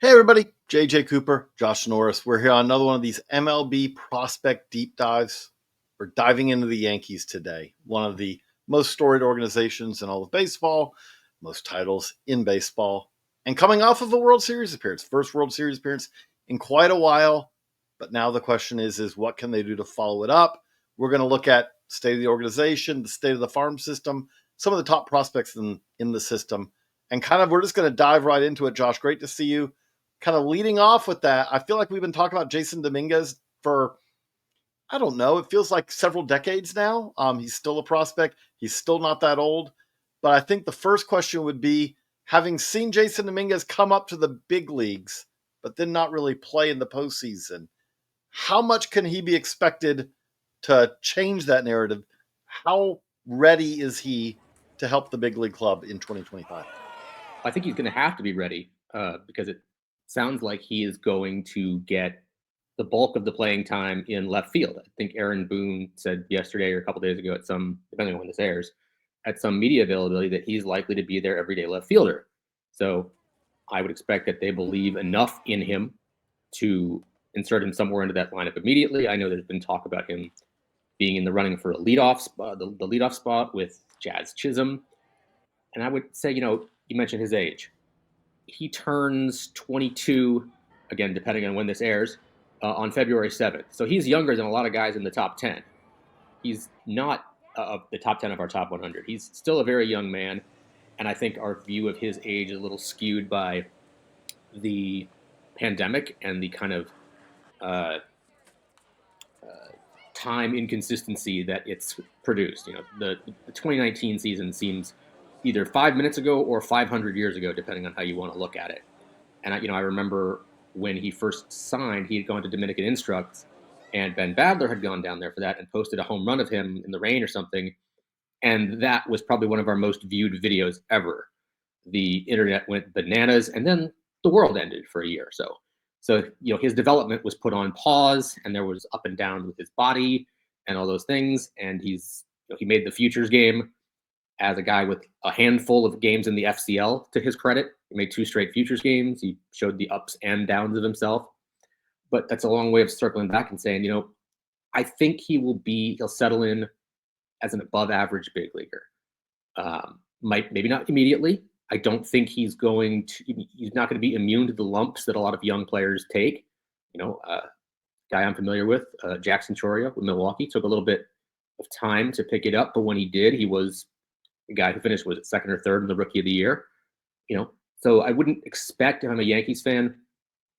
Hey everybody, JJ Cooper, Josh Norris. We're here on another one of these MLB Prospect Deep Dives. We're diving into the Yankees today, one of the most storied organizations in all of baseball, most titles in baseball, and coming off of a World Series appearance, first World Series appearance in quite a while. But now the question is what can they do to follow it up? We're going to look at state of the organization, the state of the farm system, some of the top prospects in the system, and we're just going to dive right into it. Josh, great to see you. Kind of leading off with that, I feel like we've been talking about Jasson Dominguez for, I don't know, it feels like several decades now. He's still a prospect. He's still not that old. But I think the first question would be, having seen Jasson Dominguez come up to the big leagues, but then not really play in the postseason, how much can he be expected to change that narrative? How ready is he to help the big league club in 2025? I think he's going to have to be ready because it sounds like he is going to get the bulk of the playing time in left field. I think Aaron Boone said yesterday or a couple days ago depending on when this airs, at some media availability that he's likely to be their everyday left fielder. So I would expect that they believe enough in him to insert him somewhere into that lineup immediately. I know there's been talk about him being in the running for a leadoff spot, the leadoff spot with Jazz Chisholm. And I would say, you mentioned his age. He turns 22, again, depending on when this airs, on February 7th. So he's younger than a lot of guys in the top 10. He's not the top 10 of our top 100. He's still a very young man. And I think our view of his age is a little skewed by the pandemic and the kind of time inconsistency that it's produced. The 2019 season seems either 5 minutes ago or 500 years ago, depending on how you want to look at it. And I remember when he first signed, he had gone to Dominican Instructs, and Ben Badler had gone down there for that and posted a home run of him in the rain or something. And that was probably one of our most viewed videos ever. The internet went bananas, and then the world ended for a year or so. So, his development was put on pause, and there was up and down with his body and all those things. And he made the futures game as a guy with a handful of games in the FCL, to his credit. He made 2 straight futures games. He showed the ups and downs of himself. But that's a long way of circling back and saying, I think he'll settle in as an above average big leaguer. Maybe not immediately. I don't think he's not going to be immune to the lumps that a lot of young players take. Guy I'm familiar with, Jackson Choria with Milwaukee, took a little bit of time to pick it up, but when he did, he was a guy who finished, was it second or third in the Rookie of the Year? So I wouldn't expect, if I'm a Yankees fan,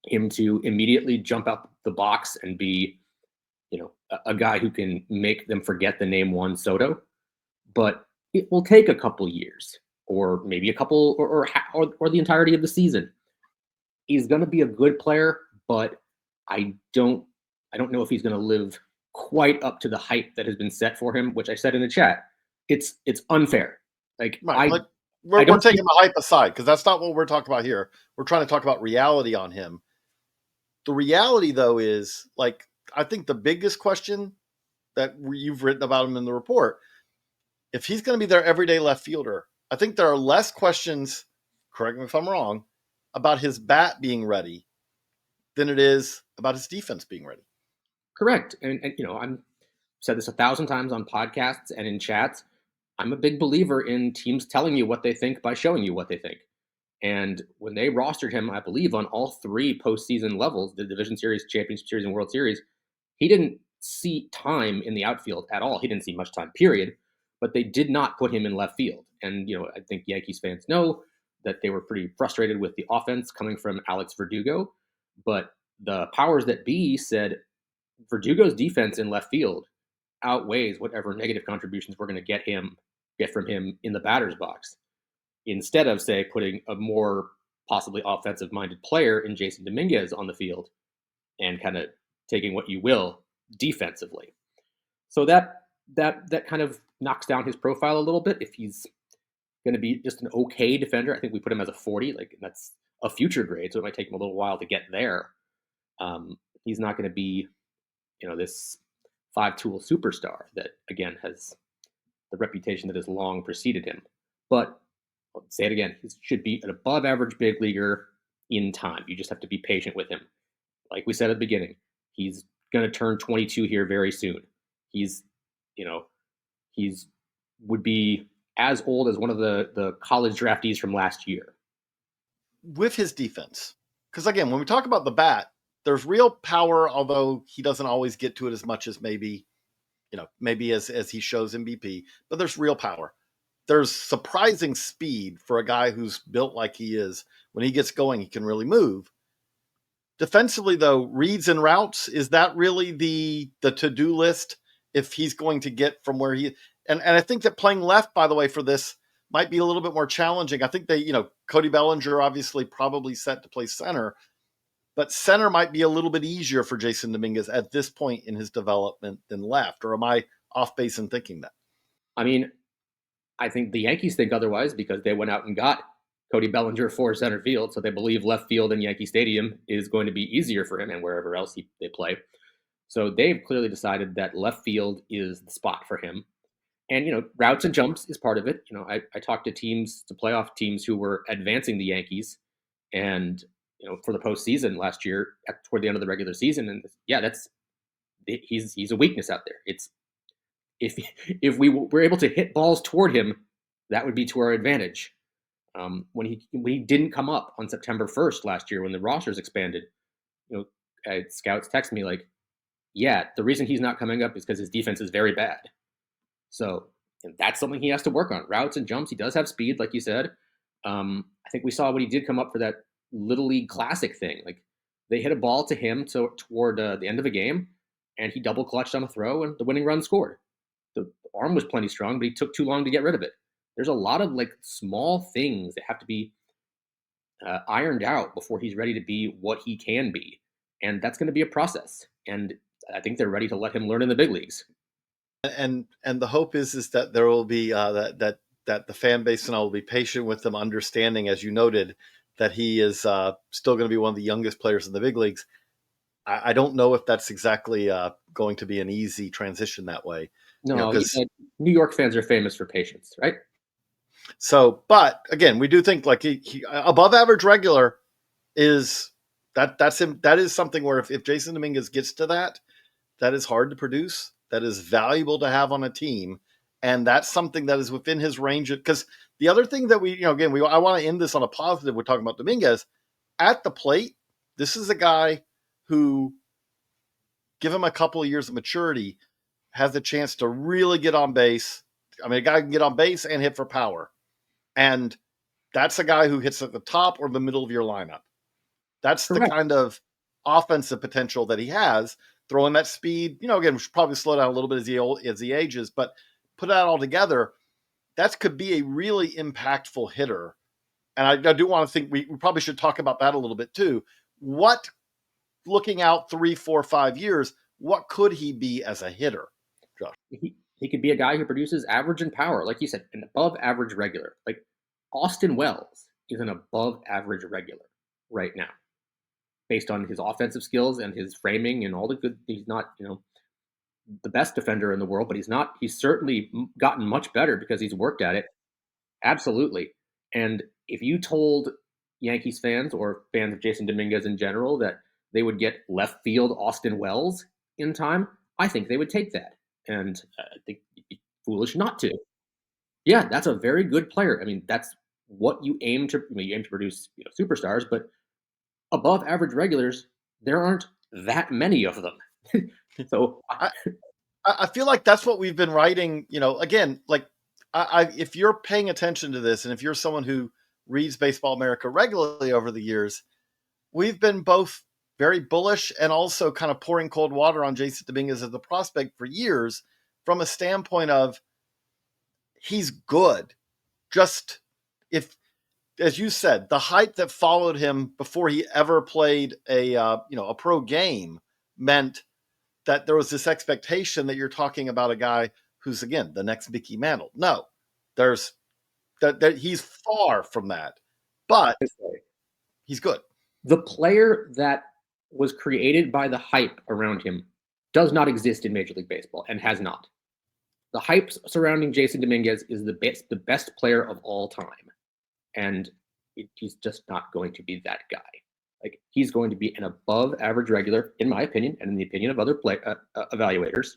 him to immediately jump out the box and be, a guy who can make them forget the name Juan Soto. But it will take a couple years, or maybe a couple, or the entirety of the season. He's going to be a good player, but I don't know if he's going to live quite up to the hype that has been set for him, which I said in the chat. It's unfair. We're taking the hype aside, because that's not what we're talking about here. We're trying to talk about reality on him. The reality, though, is, I think the biggest question that you've written about him in the report, if he's going to be their everyday left fielder, I think there are less questions, correct me if I'm wrong, about his bat being ready than it is about his defense being ready. Correct. And I've said this 1,000 times on podcasts and in chats. I'm a big believer in teams telling you what they think by showing you what they think. And when they rostered him, I believe, on all 3 postseason levels, the Division Series, Championship Series, and World Series, he didn't see time in the outfield at all. He didn't see much time, period. But they did not put him in left field. And, I think Yankees fans know that they were pretty frustrated with the offense coming from Alex Verdugo. But the powers that be said Verdugo's defense in left field outweighs whatever negative contributions we're going to get from him in the batter's box. Instead of, say, putting a more possibly offensive-minded player in Jasson Dominguez on the field and kind of taking what you will defensively. So that kind of knocks down his profile a little bit. If he's going to be just an okay defender, I think we put him as a 40. That's a future grade, so it might take him a little while to get there. He's not going to be, this 5-tool superstar that, again, has the reputation that has long preceded him. But I'll say it again, he should be an above-average big leaguer in time. You just have to be patient with him. Like we said at the beginning, he's going to turn 22 here very soon. He's, you know, he's would be as old as one of the college draftees from last year. With his defense. Because again, when we talk about the bat, there's real power, although he doesn't always get to it as much as maybe as he shows in BP, but there's real power. There's surprising speed for a guy who's built like he is. When he gets going, he can really move. Defensively, though, reads and routes, is that really the to-do list if he's going to get from where he and I think that playing left, by the way, for this might be a little bit more challenging. I think Cody Bellinger obviously probably set to play center, but center might be a little bit easier for Jasson Dominguez at this point in his development than left. Or am I off base in thinking that? I mean, I think the Yankees think otherwise because they went out and got Cody Bellinger for center field, so they believe left field in Yankee Stadium is going to be easier for him and wherever else they play. So they've clearly decided that left field is the spot for him. And, routes and jumps is part of it. I talked to playoff teams who were advancing the Yankees and, for the postseason last year toward the end of the regular season. And yeah, he's a weakness out there. It's if we were able to hit balls toward him, that would be to our advantage. When he didn't come up on September 1st last year when the rosters expanded, scouts text me like, yeah, the reason he's not coming up is because his defense is very bad. So that's something he has to work on. Routes and jumps. He does have speed, like you said. I think we saw when he did come up for that Little League Classic thing. Like they hit a ball to him toward the end of a game, and he double clutched on a throw, and the winning run scored. The arm was plenty strong, but he took too long to get rid of it. There's a lot of small things that have to be ironed out before he's ready to be what he can be, and that's going to be a process. And I think they're ready to let him learn in the big leagues. And the hope is that there will be that the fan base and all will be patient with them, understanding, as you noted, that he is still going to be one of the youngest players in the big leagues. I don't know if that's exactly going to be an easy transition that way. No, New York fans are famous for patience, right? So, but again, we do think he above average regular is that's him. That is something where if Jasson Dominguez gets to that is hard to produce. That is valuable to have on a team. And that's something that is within his range. Because the other thing that I want to end this on a positive. We're talking about Dominguez at the plate. This is a guy who, give him a couple of years of maturity, has the chance to really get on base. I mean, a guy can get on base and hit for power. And that's a guy who hits at the top or the middle of your lineup. That's Correct. The kind of offensive potential that he has. Throwing that speed, again, we should probably slow down a little bit as he ages, but put that all together, that could be a really impactful hitter. And I do want to think we probably should talk about that a little bit too. Looking out 3, 4, 5 years, what could he be as a hitter, Josh? He could be a guy who produces average in power, like you said, an above average regular. Like Austin Wells is an above average regular right now, based on his offensive skills and his framing and all the good. He's not, the best defender in the world, but he's certainly gotten much better because he's worked at it. Absolutely. And if you told Yankees fans or fans of Jasson Dominguez in general that they would get left field Austin Wells in time, I think they would take that. And I think it'd be foolish not to. Yeah, that's a very good player. I mean, that's what you aim to produce, superstars, but above average regulars, there aren't that many of them. So I feel like that's what we've been writing, again, if you're paying attention to this and if you're someone who reads Baseball America regularly over the years, we've been both very bullish and also kind of pouring cold water on Jasson Dominguez as the prospect for years from a standpoint of he's good. Just if, as you said, the hype that followed him before he ever played a pro game meant that there was this expectation that you're talking about a guy who's, again, the next Mickey Mantle. No, there's that he's far from that, but he's good. The player that was created by the hype around him does not exist in Major League Baseball and has not. The hype surrounding Jasson Dominguez is the best player of all time. And He's just not going to be that guy. Like, he's going to be an above average regular, in my opinion, and in the opinion of other evaluators.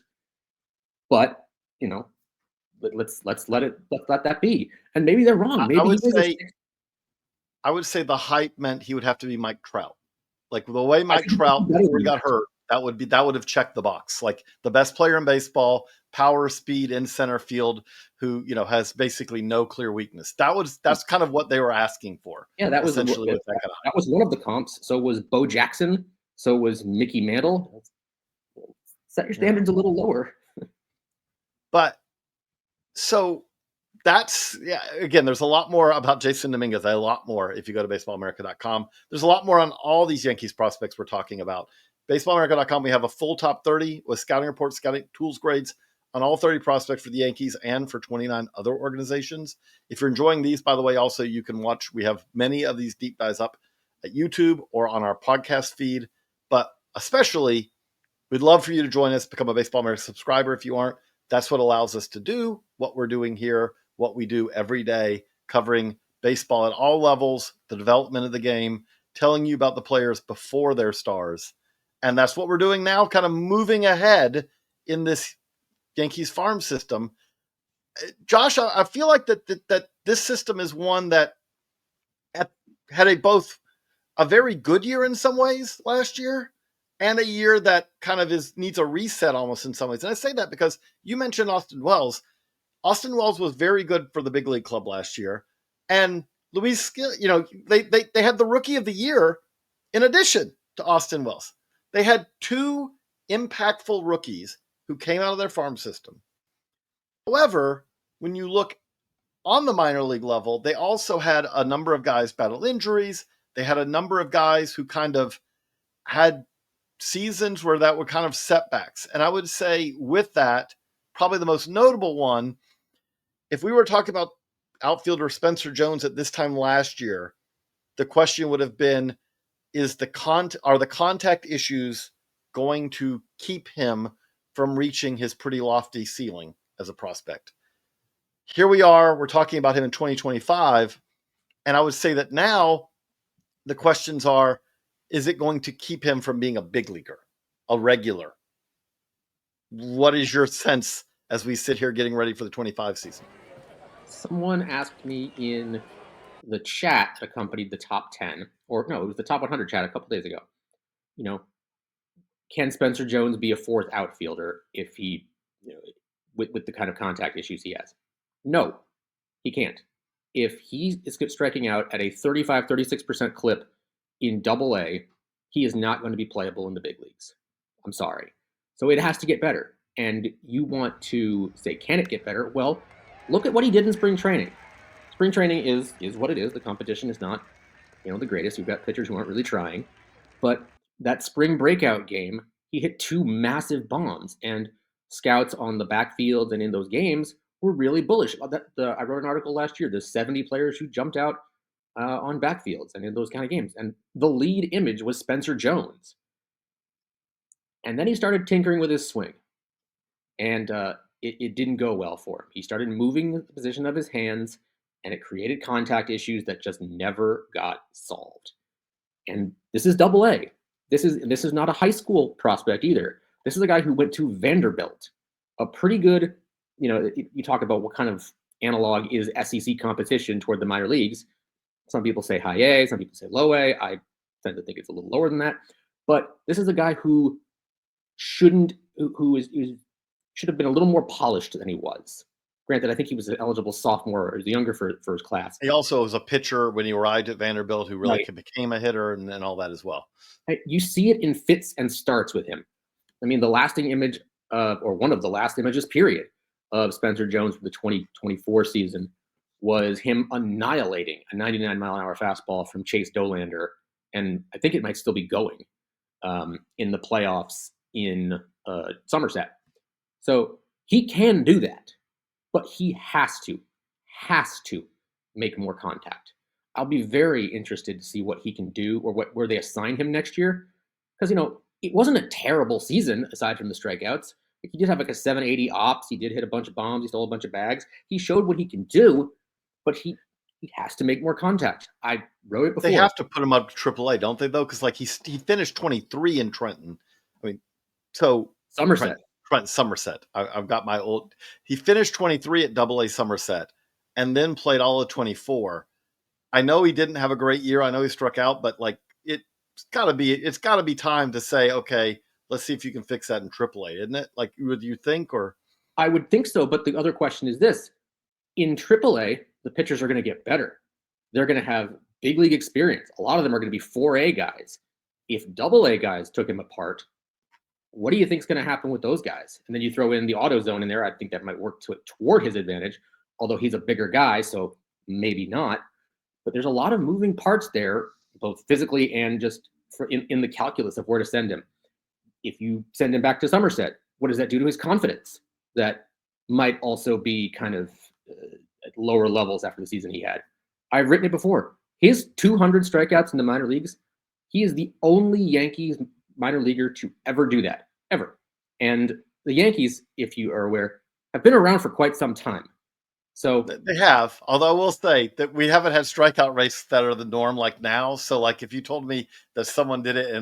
But let's let that be. And maybe they're wrong. Maybe I would say the hype meant he would have to be Mike Trout. Like the way Mike Trout before he got hurt, that would have checked the box. Like the best player in baseball, power, speed in center field, who has basically no clear weakness. That's kind of what they were asking for. Yeah, that was essentially that was one of the comps. So was Bo Jackson. So was Mickey Mantle. Set your standards a little lower. But so that's, again, there's a lot more about Jasson Dominguez. A lot more if you go to baseballamerica.com. There's a lot more on all these Yankees prospects we're talking about. Baseballamerica.com, we have a full top 30 with scouting reports, scouting tools grades on all 30 prospects for the Yankees and for 29 other organizations. If you're enjoying these, by the way, also you can watch, we have many of these deep dives up at YouTube or on our podcast feed. But especially, we'd love for you to join us, become a Baseball America subscriber if you aren't. That's what allows us to do what we're doing here, what we do every day, covering baseball at all levels, the development of the game, telling you about the players before they're stars. And that's what we're doing now, kind of moving ahead in this Yankees farm system. Josh, I feel like that this system is one that had both a very good year in some ways last year and a year that kind of needs a reset almost in some ways. And I say that because you mentioned Austin Wells. Austin Wells was very good for the big league club last year. And Luis Skill, they had the rookie of the year in addition to Austin Wells. They had two impactful rookies who came out of their farm system. However, when you look on the minor league level, they also had a number of guys battle injuries. They had a number of guys who kind of had seasons where that were kind of setbacks. And I would say with that, probably the most notable one, if we were talking about outfielder Spencer Jones at this time last year, the question would have been, are the contact issues going to keep him from reaching his pretty lofty ceiling as a prospect? Here we are, we're talking about him in 2025. And I would say that now the questions are, is it going to keep him from being a big leaguer, a regular? What is your sense as we sit here getting ready for the 25 season? Someone asked me in the chat that accompanied the top 10, or no, it was the top 100 chat a couple days ago. Can Spencer Jones be a fourth outfielder if he, with the kind of contact issues he has? No, he can't. If he is striking out at a 35, 36% clip in Double-A, he is not going to be playable in the big leagues. I'm sorry. So it has to get better. And you want to say, can it get better? Well, look at what he did in spring training. Spring training is what it is. The competition is not, the greatest. You've got pitchers who aren't really trying. But that spring breakout game, he hit two massive bombs. And scouts on the backfield and in those games were really bullish. I wrote an article last year. There's 70 players who jumped out on backfields and in those kind of games. And the lead image was Spencer Jones. And then he started tinkering with his swing. And it didn't go well for him. He started moving the position of his hands, and it created contact issues that just never got solved. And this is Double-A. This is not a high school prospect either. This is a guy who went to Vanderbilt, a pretty good, you talk about what kind of analog is SEC competition toward the minor leagues. Some people say high A, some people say low A. I tend to think it's a little lower than that. But this is a guy who should have been a little more polished than he was. Granted, I think he was an eligible sophomore or younger for his class. He also was a pitcher when he arrived at Vanderbilt who really became a hitter and all that as well. You see it in fits and starts with him. I mean, the lasting image, or one of the last images, period, of Spencer Jones for the 2024 season was him annihilating a 99-mile-an-hour fastball from Chase Dolander, and I think it might still be going in the playoffs in Somerset. So he can do that, but he has to make more contact. I'll be very interested to see what he can do or where they assign him next year. Because, it wasn't a terrible season aside from the strikeouts. He did have like a 780 ops. He did hit a bunch of bombs. He stole a bunch of bags. He showed what he can do, but He has to make more contact. I wrote it before. They have to put him up to AAA, don't they? Though, because like he finished 23 in Trenton. I mean, so Somerset. Trenton Somerset. I've got my old. He finished 23 at AA Somerset, and then played all of 24. I know he didn't have a great year. I know he struck out, but like it's got to be time to say, okay, let's see if you can fix that in AAA, isn't it? Like, would you think? Or I would think so, but the other question is this: in AAA, the pitchers are going to get better. They're going to have big league experience. A lot of them are going to be 4A guys. If AA guys took him apart, what do you think is going to happen with those guys? And then you throw in the auto zone in there. I think that might work toward his advantage, although he's a bigger guy, so maybe not. But there's a lot of moving parts there, both physically and just in the calculus of where to send him. If you send him back to Somerset, what does that do to his confidence? That might also be kind of at lower levels after the season he had. I've written it before. His 200 strikeouts in the minor leagues, he is the only Yankees minor leaguer to ever do that, ever. And the Yankees, if you are aware, have been around for quite some time. So they have, although I will say that we haven't had strikeout rates that are the norm like now. So like if you told me that someone did it in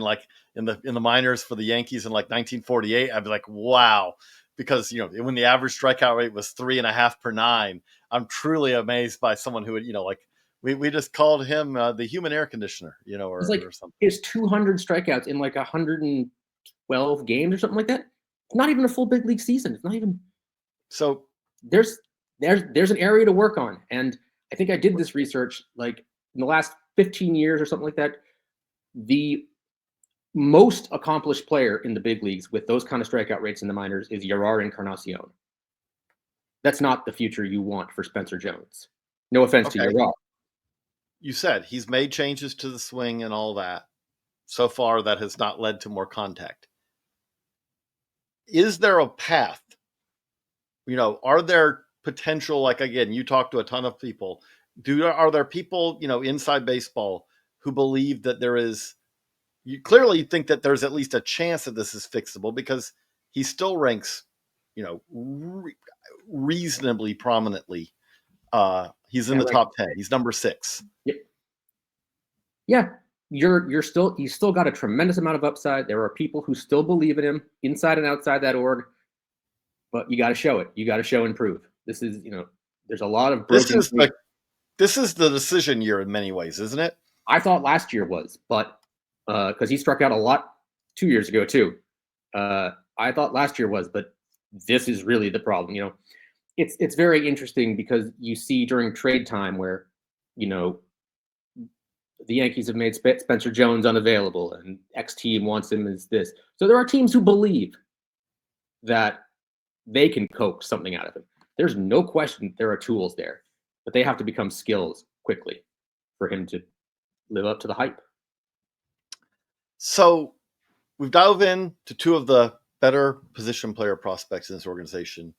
the minors for the Yankees in like 1948, I'd be like, wow. Because when the average strikeout rate was 3.5 per 9, I'm truly amazed by someone who would, like we just called him the human air conditioner, or something. His 200 strikeouts in like 112 games or something like that. It's not even a full big league season. It's not even. So there's an area to work on. And I think I did this research like in the last 15 years or something like that. The most accomplished player in the big leagues with those kind of strikeout rates in the minors is Yerrar Encarnacion. That's not the future you want for Spencer Jones. No offense to Yerrar. You said he's made changes to the swing and all that. So far, that has not led to more contact. Is there a path? Are there potential, like, again, you talk to a ton of people. Are there people, inside baseball who believe that there is, you clearly think that there's at least a chance that this is fixable because he still ranks, reasonably prominently. He's in the top 10. He's number 6. Yep. Yeah. He's still got a tremendous amount of upside. There are people who still believe in him inside and outside that org, but you got to show it. You got to show and prove. This is, there's a lot of broken. This is the decision year in many ways, isn't it? I thought last year was, but because he struck out a lot 2 years ago too. I thought last year was, but this is really the problem. It's very interesting because you see during trade time where, the Yankees have made Spencer Jones unavailable and X team wants him as this. So there are teams who believe that they can coax something out of him. There's no question there are tools there, but they have to become skills quickly for him to live up to the hype. So we've dove in to 2 of the better position player prospects in this organization,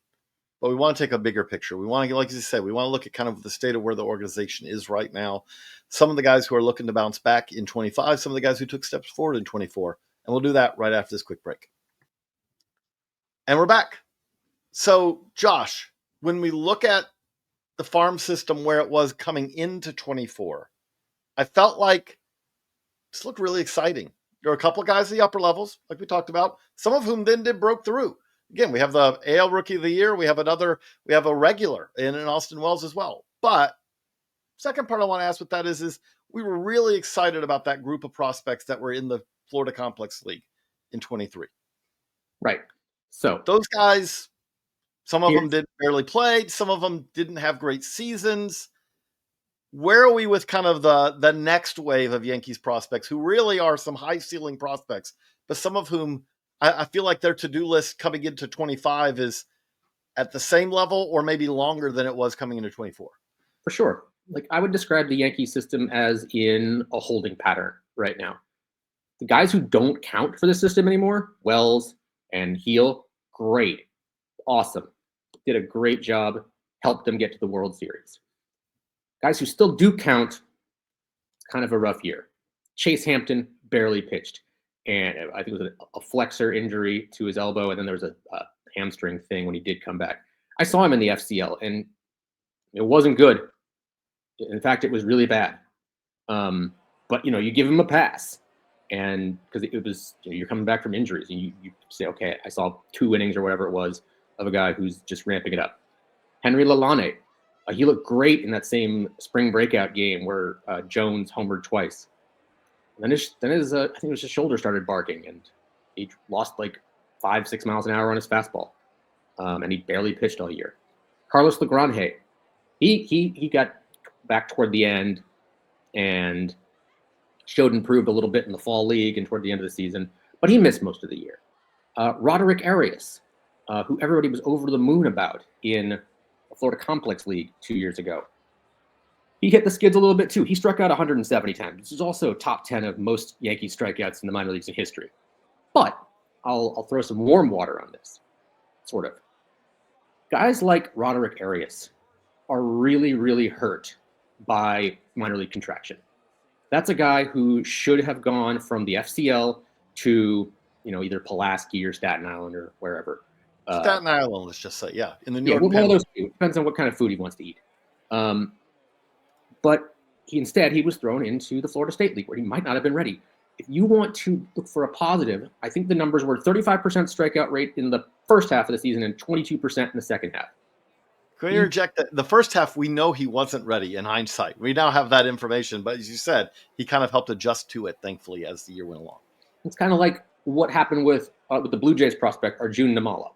but we want to take a bigger picture. We want to, like you said, we want to look at kind of the state of where the organization is right now. Some of the guys who are looking to bounce back in 25, some of the guys who took steps forward in 24, and we'll do that right after this quick break. And we're back. So, Josh, when we look at the farm system where it was coming into 24, I felt like this looked really exciting. There are a couple of guys at the upper levels, like we talked about, some of whom then broke through. Again, we have the AL Rookie of the Year. We have a regular in Austin Wells as well. But second part I want to ask with that is we were really excited about that group of prospects that were in the Florida Complex League in 23. Right. So those guys, some of them didn't barely play. Some of them didn't have great seasons. Where are we with kind of the next wave of Yankees prospects who really are some high ceiling prospects, but some of whom I feel like their to-do list coming into 25 is at the same level or maybe longer than it was coming into 24? For sure. Like I would describe the Yankee system as in a holding pattern right now. The guys who don't count for the system anymore, Wells and Heel, great. Awesome. Did a great job. Helped them get to the World Series. Guys who still do count, it's kind of a rough year. Chase Hampton barely pitched. And I think it was a flexor injury to his elbow, and then there was a hamstring thing when he did come back. I saw him in the FCL, and it wasn't good. In fact, it was really bad. But you give him a pass, and because it was you're coming back from injuries, and you say, okay, I saw 2 innings or whatever it was of a guy who's just ramping it up. Henry Lalane, he looked great in that same spring breakout game where Jones homered twice. And then his I think it was his shoulder started barking, and he lost like 5-6 miles an hour on his fastball, and he barely pitched all year. Carlos Lagrange, he got back toward the end and showed improved a little bit in the fall league and toward the end of the season, but he missed most of the year. Roderick Arias, who everybody was over the moon about in the Florida Complex League 2 years ago. He hit the skids a little bit too. He struck out 170 times. This is also top 10 of most Yankees strikeouts in the minor leagues in history. But I'll throw some warm water on this, sort of. Guys like Roderick Arias are really, really hurt by minor league contraction. That's a guy who should have gone from the FCL to, either Pulaski or Staten Island or wherever. Staten Island, let's just say, in the New York. One of those two. Depends on what kind of food he wants to eat. But instead, he was thrown into the Florida State League, where he might not have been ready. If you want to look for a positive, I think the numbers were 35% strikeout rate in the first half of the season and 22% in the second half. Can I interject that the first half, we know he wasn't ready in hindsight. We now have that information, but as you said, he kind of helped adjust to it, thankfully, as the year went along. It's kind of like what happened with the Blue Jays prospect, Arjun Namala.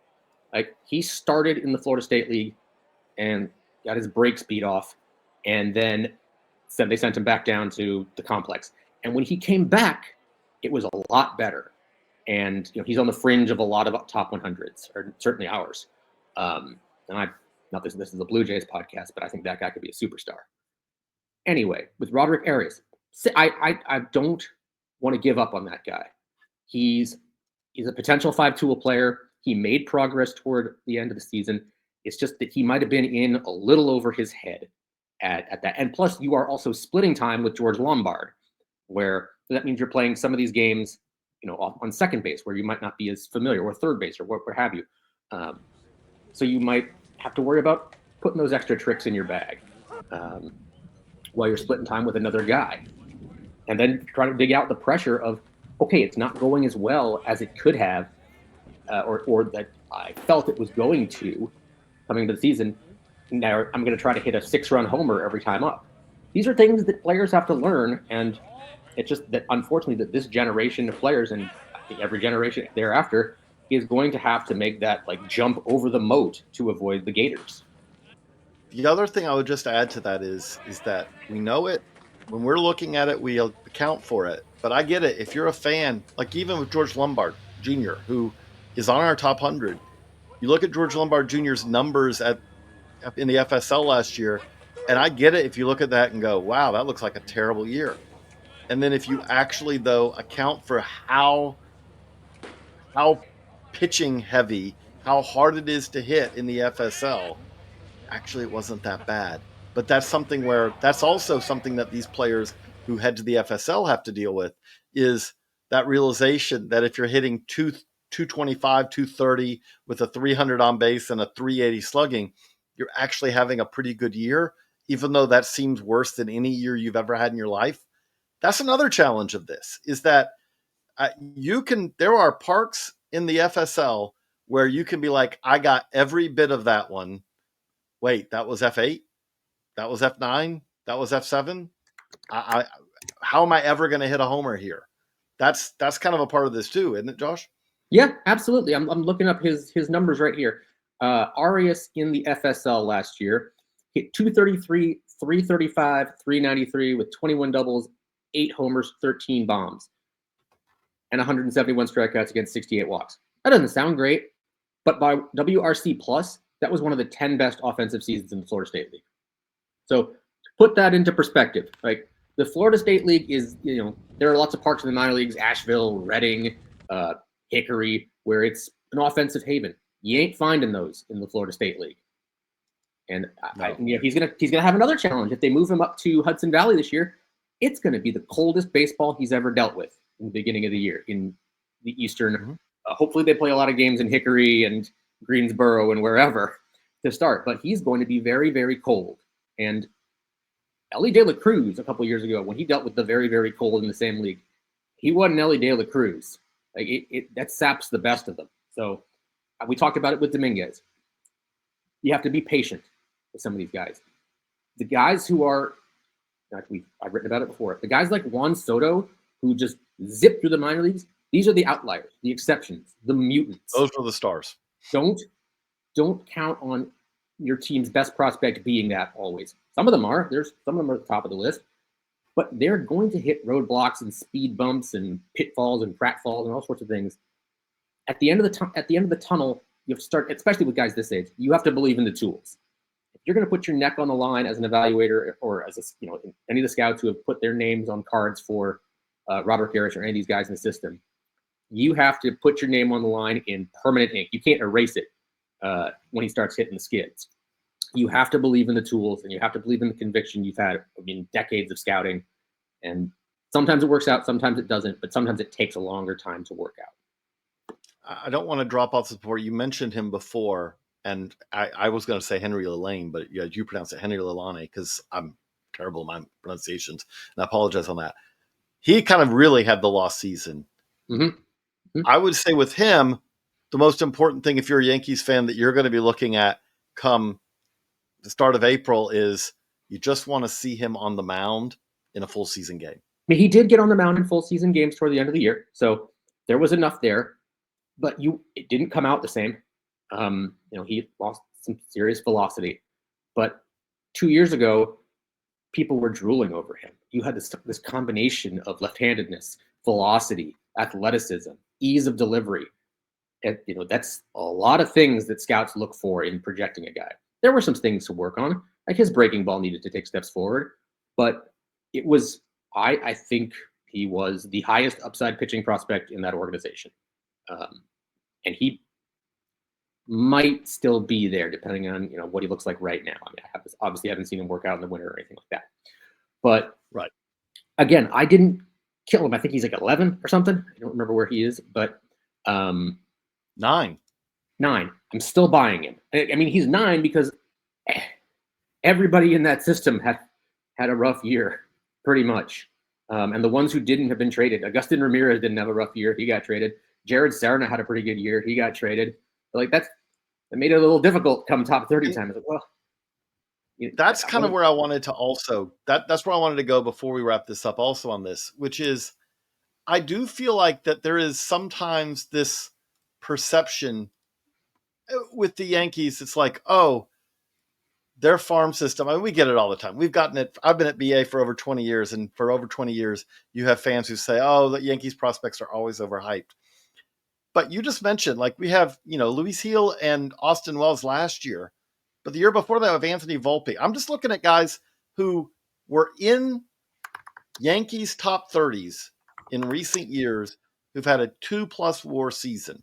Like, he started in the Florida State League and got his break speed off, and then they sent him back down to the complex. And when he came back, it was a lot better. And he's on the fringe of a lot of top 100s, or certainly ours. This is a Blue Jays podcast, but I think that guy could be a superstar. Anyway, with Roderick Arias, I don't want to give up on that guy. He's a potential 5-tool player. He made progress toward the end of the season. It's just that he might have been in a little over his head at that. And plus, you are also splitting time with George Lombard, where that means you're playing some of these games, on second base, where you might not be as familiar, or third base, or what have you. So you might have to worry about putting those extra tricks in your bag while you're splitting time with another guy. And then try to dig out the pressure of, okay, it's not going as well as it could have, or that I felt it was going to coming into the season. Now I'm going to try to hit a 6-run homer every time up. These are things that players have to learn, and it's just that, unfortunately, that this generation of players, and I think every generation thereafter, is going to have to make that jump over the moat to avoid the Gators. The other thing I would just add to that is that we know it. When we're looking at it, we account for it. But I get it. If you're a fan, like even with George Lombard Jr., who is on our top 100, you look at George Lombard Jr.'s numbers in the FSL last year, and I get it if you look at that and go, wow, that looks like a terrible year. And then if you actually, though, account for how pitching heavy, how hard it is to hit in the FSL, actually it wasn't that bad. But that's also something that these players who head to the FSL have to deal with, is that realization that if you're hitting 225, 230 with a 300 on base and a 380 slugging, you're actually having a pretty good year, even though that seems worse than any year you've ever had in your life. That's another challenge of this, is that there are parks in the FSL where you can be like, I got every bit of that one. Wait, that was F8? That was F9? That was F7? How am I ever going to hit a homer here? That's kind of a part of this too, isn't it, Josh? Yeah, absolutely. I'm looking up his numbers right here. Arias in the FSL last year hit 233, 335, 393 with 21 doubles, 8 homers, 13 bombs, and 171 strikeouts against 68 walks. That doesn't sound great, but by WRC Plus, that was one of the 10 best offensive seasons in the Florida State League. So to put that into perspective, the Florida State League is, there are lots of parks in the minor leagues, Asheville, Reading, Hickory, where it's an offensive haven. You ain't finding those in the Florida State League. And he's gonna have another challenge if they move him up to Hudson Valley this year. It's going to be the coldest baseball he's ever dealt with in the beginning of the year in the Eastern. Mm-hmm. Hopefully they play a lot of games in Hickory and Greensboro and wherever to start, but he's going to be very, very cold. And Ellie De La Cruz a couple years ago when he dealt with the very, very cold in the same league. He wasn't Ellie De La Cruz. Like that saps the best of them. So we talked about it with Dominguez. You have to be patient with some of these guys. The guys who are, I've written about it before. The guys like Juan Soto who just zip through the minor leagues. These are the outliers, the exceptions, the mutants. Those are the stars. Don't count on your team's best prospect being that always. Some of them are. Some of them are at the top of the list, but they're going to hit roadblocks and speed bumps and pitfalls and pratfalls and all sorts of things. At the end of the tunnel, you have to start, especially with guys this age. You have to believe in the tools. If you're going to put your neck on the line as an evaluator, or as any of the scouts who have put their names on cards for Robert Garrett or any of these guys in the system, you have to put your name on the line in permanent ink. You can't erase it when he starts hitting the skids. You have to believe in the tools, and you have to believe in the conviction you've had decades of scouting. And sometimes it works out, sometimes it doesn't, but sometimes it takes a longer time to work out. I don't want to drop off the support. You mentioned him before, and I was going to say Henry Lalane, but you pronounce it Henry Lalane because I'm terrible at my pronunciations, and I apologize on that. He kind of really had the lost season. Mm-hmm. Mm-hmm. I would say with him, the most important thing if you're a Yankees fan that you're going to be looking at come the start of April is you just want to see him on the mound in a full season game. I mean, he did get on the mound in full season games toward the end of the year, so there was enough there, but it didn't come out the same. He lost some serious velocity, but 2 years ago, people were drooling over him. You had this combination of left-handedness, velocity, athleticism, ease of delivery. And, that's a lot of things that scouts look for in projecting a guy. There were some things to work on, like his breaking ball needed to take steps forward, but it was, I think he was the highest upside pitching prospect in that organization. And he might still be there depending on, what he looks like right now. I mean, I obviously haven't seen him work out in the winter or anything like that, but right. Again, I didn't kill him. I think he's like 11 or something. I don't remember where he is, but 9. I'm still buying him. I mean, he's 9 because everybody in that system had a rough year, pretty much. And the ones who didn't have been traded. Agustin Ramirez didn't have a rough year. He got traded. Jared Serna had a pretty good year. He got traded. Like that made it a little difficult come top 30 time. I was like, well, that's kind of where I wanted to also that's where I wanted to go before we wrap this up also on this, which is I do feel like that there is sometimes this perception with the Yankees. It's like, oh, their farm system. I mean, we get it all the time. We've gotten it. I've been at BA for over 20 years, and for over 20 years, you have fans who say, oh, the Yankees prospects are always overhyped. But you just mentioned, like, we have, Luis Gil and Austin Wells last year, but the year before that with Anthony Volpe. I'm just looking at guys who were in Yankees top 30s in recent years who've had a 2+ WAR season.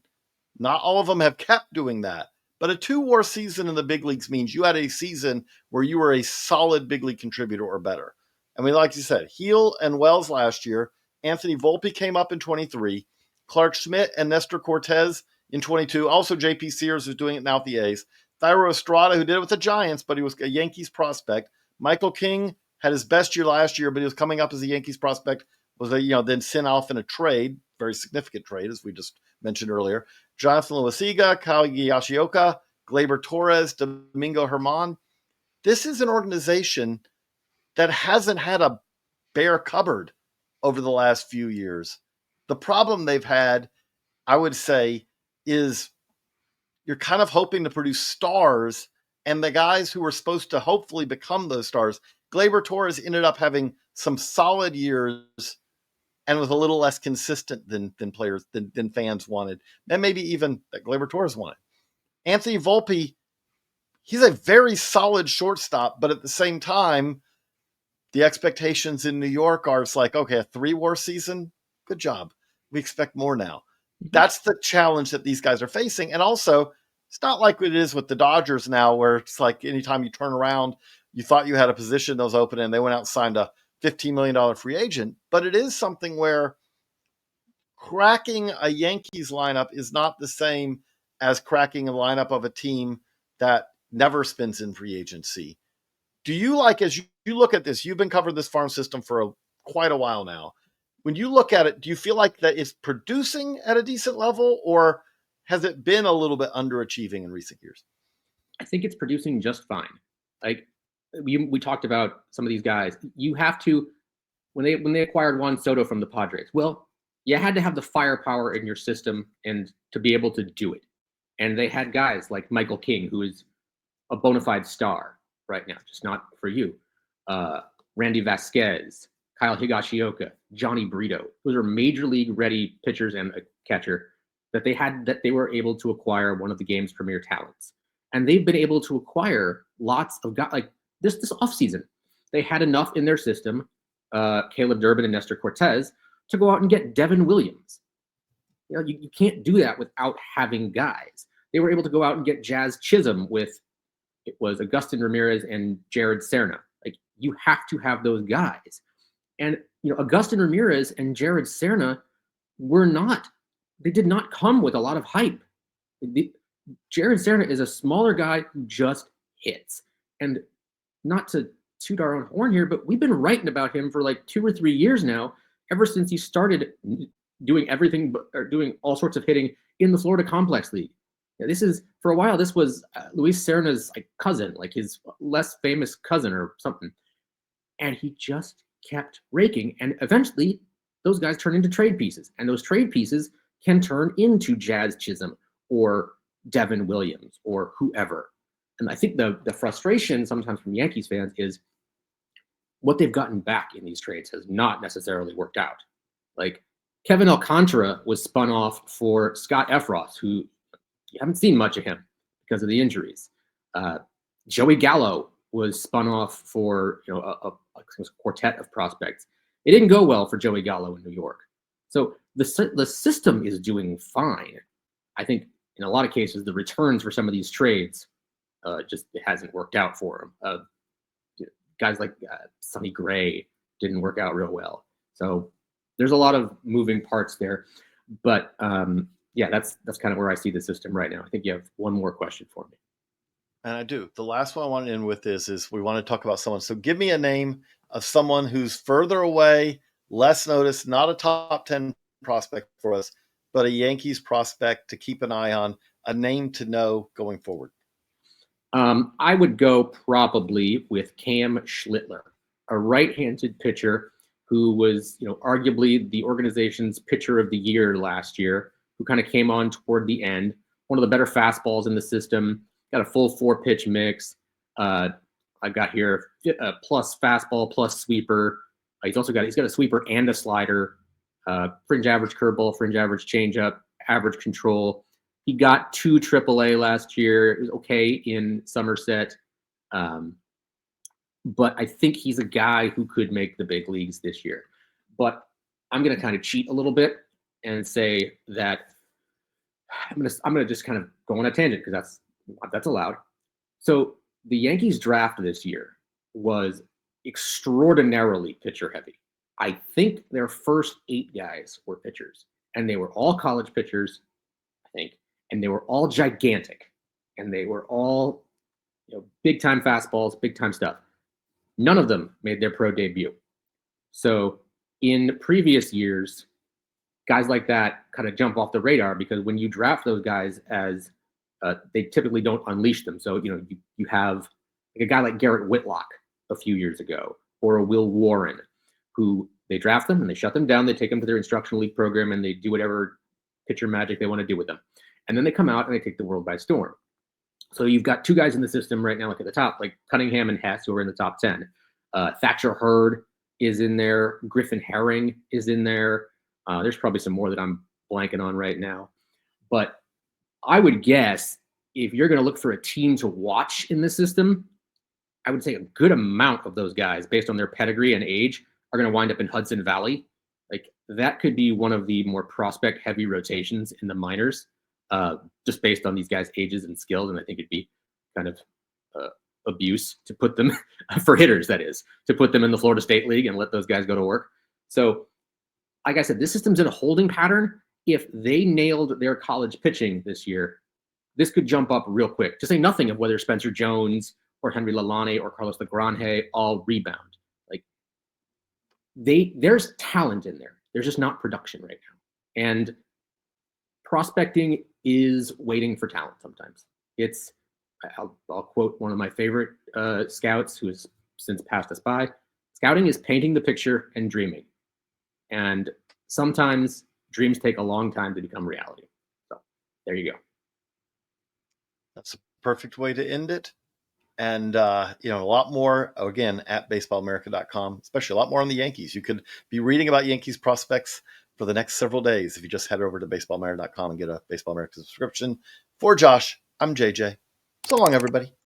Not all of them have kept doing that, but a 2 WAR season in the big leagues means you had a season where you were a solid big league contributor or better. I mean, like you said, Gil and Wells last year, Anthony Volpe came up in 23, Clark Schmidt and Nestor Cortez in 22, also JP Sears who's doing it now at the A's, Thairo Estrada who did it with the Giants, but he was a Yankees prospect, Michael King had his best year last year, but he was coming up as a Yankees prospect, was then sent off in a trade, very significant trade, as we just mentioned earlier. Jonathan Loaizaga, Kyle Yashioka, Gleyber Torres, Domingo Germán. This is an organization that hasn't had a bare cupboard over the last few years. The problem they've had, I would say, is you're kind of hoping to produce stars, and the guys who were supposed to hopefully become those stars, Gleyber Torres ended up having some solid years and was a little less consistent than players than fans wanted, and maybe even that Gleyber Torres wanted. Anthony Volpe, he's a very solid shortstop, but at the same time, the expectations in New York are it's like, okay, a 3 WAR season, good job. We expect more now. That's the challenge that these guys are facing, and also it's not like it is with the Dodgers now, where it's like anytime you turn around, you thought you had a position that was open, and they went out and signed a $15 million free agent, but it is something where cracking a Yankees lineup is not the same as cracking a lineup of a team that never spends in free agency. do you like, as you look at this, you've been covering this farm system for quite a while now. When you look at it, do you feel like that it's producing at a decent level, or has it been a little bit underachieving in recent years? I think it's producing just fine. Like we talked about some of these guys. You have to, when they acquired Juan Soto from the Padres, well, you had to have the firepower in your system and to be able to do it. And they had guys like Michael King, who is a bona fide star right now, just not for you. Randy Vasquez, Kyle Higashioka, Johnny Brito. Those are major league ready pitchers and a catcher that they were able to acquire one of the game's premier talents. And they've been able to acquire lots of guys like this offseason. They had enough in their system, Caleb Durbin and Nestor Cortez, to go out and get Devin Williams. You know, you can't do that without having guys. They were able to go out and get Jazz Chisholm with, it was Agustin Ramirez and Jared Serna. Like, you have to have those guys. And, you know, Agustin Ramirez and Jared Serna they did not come with a lot of hype. Jared Serna is a smaller guy who just hits. And not to toot our own horn here, but we've been writing about him for like 2 or 3 years now, ever since he started doing everything, or doing all sorts of hitting in the Florida Complex League. This is, for a while, this was Luis Serna's like cousin, like his less famous cousin or something. And he just kept raking. And eventually, those guys turn into trade pieces. And those trade pieces can turn into Jazz Chisholm or Devin Williams or whoever. And I think the frustration sometimes from Yankees fans is what they've gotten back in these trades has not necessarily worked out. Like, Kevin Alcantara was spun off for Scott Efros, who you haven't seen much of him because of the injuries. Joey Gallo was spun off for a quartet of prospects. It didn't go well for Joey Gallo in New York. So the system is doing fine. I think in a lot of cases, the returns for some of these trades just it hasn't worked out for them. Guys like Sonny Gray didn't work out real well. So there's a lot of moving parts there. But yeah, that's kind of where I see the system right now. I think you have one more question for me. And I do. The last one I want to end with is we want to talk about someone. So give me a name of someone who's further away, less noticed, not a top 10 prospect for us, but a Yankees prospect to keep an eye on, a name to know going forward. I would go probably with Cam Schlittler, a right-handed pitcher who was, arguably the organization's pitcher of the year last year, who kind of came on toward the end. One of the better fastballs in the system, got a full 4-pitch mix. I've got here plus fastball, plus sweeper. He's got a sweeper and a slider, fringe average curveball, fringe average changeup, average control. He got 2 AAA last year. It was okay in Somerset. But I think he's a guy who could make the big leagues this year. But I'm going to kind of cheat a little bit and say that I'm going to just kind of go on a tangent because that's allowed. So the Yankees draft this year was extraordinarily pitcher heavy. I think their first 8 guys were pitchers, and they were all college pitchers, I think, and they were all gigantic, and they were all big time fastballs, big time stuff. None of them made their pro debut. So in previous years, guys like that kind of jump off the radar because when you draft those guys as they typically don't unleash them. So, you have like a guy like Garrett Whitlock a few years ago, or a Will Warren, who they draft them and they shut them down. They take them to their instructional league program and they do whatever pitcher magic they want to do with them. And then they come out and they take the world by storm. So you've got 2 guys in the system right now, like at the top, like Cunningham and Hess, who are in the top 10. Thatcher Hurd is in there. Griffin Herring is in there. There's probably some more that I'm blanking on right now. But I would guess if you're going to look for a team to watch in the system, I would say a good amount of those guys, based on their pedigree and age, are going to wind up in Hudson Valley. Like, that could be one of the more prospect-heavy rotations in the minors, just based on these guys' ages and skills. And I think it'd be kind of abuse to put them, for hitters, that is, to put them in the Florida State League and let those guys go to work. So, like I said, this system's in a holding pattern. If they nailed their college pitching this year, this could jump up real quick. To say nothing of whether Spencer Jones or Henry Lalane or Carlos Legrande all rebound. Like there's talent in there. There's just not production right now. And prospecting is waiting for talent sometimes. I'll quote one of my favorite scouts who has since passed us by. Scouting is painting the picture and dreaming. And sometimes dreams take a long time to become reality. So there you go. That's a perfect way to end it. And, a lot more, again, at baseballamerica.com, especially a lot more on the Yankees. You could be reading about Yankees prospects for the next several days if you just head over to baseballamerica.com and get a Baseball America subscription. For Josh, I'm JJ. So long, everybody.